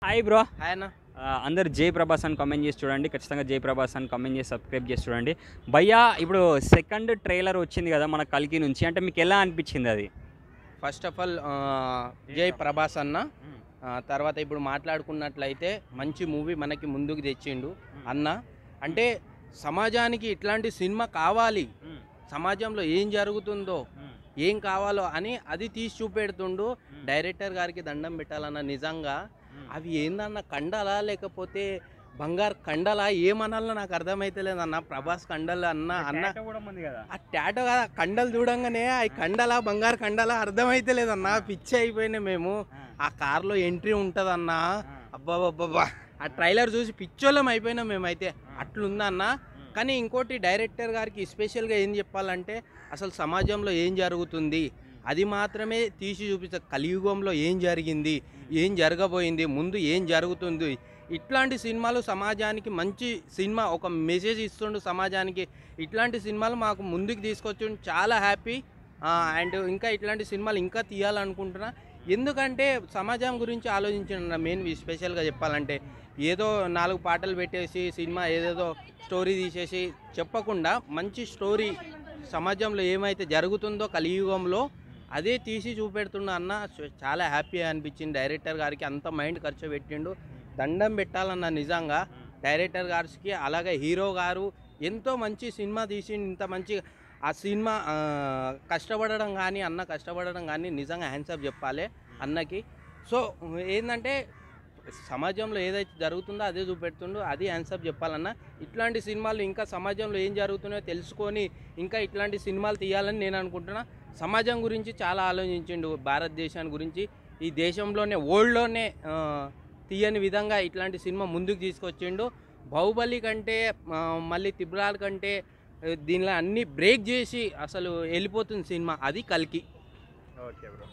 Hi bro. Hi అన్న. అందరు జై ప్రభాస్ అని కామెంట్ చేసి చూడండి. ఖచ్చితంగా జై ప్రభాస్ అని కామెంట్ చేసి సబ్స్క్రైబ్ చేసి చూడండి. భయ్యా ఇప్పుడు సెకండ్ ట్రైలర్ వచ్చింది కదా మన కల్కి నుంచి, అంటే మీకు ఎలా అనిపించింది అది? ఫస్ట్ ఆఫ్ ఆల్ జై ప్రభాస్ అన్న. తర్వాత ఇప్పుడు మాట్లాడుకున్నట్లయితే మంచి మూవీ మనకి ముందుకు తెచ్చిండు అన్న. అంటే సమాజానికి ఇట్లాంటి సినిమా కావాలి, సమాజంలో ఏం జరుగుతుందో ఏం కావాలో అని అది తీసి చూపెడుతుండు. డైరెక్టర్ గారికి దండం పెట్టాలన్న. నిజంగా అవి ఏందన్న, కండలా లేకపోతే బంగారు కండలా ఏమనాలో నాకు అర్థమైతే లేదన్న. ప్రభాస్ కండలు అన్న ఆ టాటో కదా, కండలు చూడంగానే ఆ కండలా బంగారు కండలా అర్థమైతే లేదన్న. పిచ్చి అయిపోయినా మేము. ఆ కార్లో ఎంట్రీ ఉంటుందన్న, అబ్బాబ్బా ఆ ట్రైలర్ చూసి పిచ్చోళ్ళం అయిపోయినాం మేమైతే. అట్లుందన్న. కానీ ఇంకోటి డైరెక్టర్ గారికి స్పెషల్గా ఏం చెప్పాలంటే, అసలు సమాజంలో ఏం జరుగుతుంది అది మాత్రమే తీసి చూపిస్తారు. కలియుగంలో ఏం జరిగింది, ఏం జరగబోయింది, ముందు ఏం జరుగుతుంది, ఇట్లాంటి సినిమాలు సమాజానికి మంచి సినిమా, ఒక మెసేజ్ ఇస్తుండు సమాజానికి. ఇట్లాంటి సినిమాలు మాకు ముందుకు తీసుకొచ్చి చాలా హ్యాపీ. అండ్ ఇంకా ఇట్లాంటి సినిమాలు ఇంకా తీయాలనుకుంటున్నా. ఎందుకంటే సమాజం గురించి ఆలోచించిన మెయిన్ స్పెషల్గా చెప్పాలంటే, ఏదో 4 పాటలు పెట్టేసి సినిమా ఏదేదో స్టోరీ తీసేసి చెప్పకుండా మంచి స్టోరీ, సమాజంలో ఏమైతే జరుగుతుందో కలియుగంలో అదే తీసి చూపెడుతున్నా అన్న. చాలా హ్యాపీ అనిపించింది. డైరెక్టర్ గారికి అంత మైండ్ ఖర్చు పెట్టిండు, దండం పెట్టాలన్న నిజంగా డైరెక్టర్ గారికి. అలాగే హీరో గారు ఎంతో మంచి సినిమా తీసి ఇంత మంచి ఆ సినిమా కష్టపడడం కానీ, అన్న కష్టపడడం కానీ నిజంగా హ్యాండ్సప్ చెప్పాలి అన్నకి. సో ఏంటంటే సమాజంలో ఏదైతే జరుగుతుందో అదే చూపెడుతుండో, అది హ్యాండ్సప్ చెప్పాలన్న. ఇట్లాంటి సినిమాలు ఇంకా సమాజంలో ఏం జరుగుతున్నాయో తెలుసుకొని ఇంకా ఇట్లాంటి సినిమాలు తీయాలని నేను అనుకుంటున్నా. సమాజం గురించి చాలా ఆలోచించిండు, భారతదేశాన్ని గురించి, ఈ దేశంలోనే వరల్డ్లోనే తీయని విధంగా ఇట్లాంటి సినిమా ముందుకు తీసుకొచ్చిండు. బాహుబలి కంటే మళ్ళీ త్రిబుల్ కంటే దీనిలో అన్నీ బ్రేక్ చేసి అసలు వెళ్ళిపోతుంది సినిమా. అది కల్కి. Okay bro.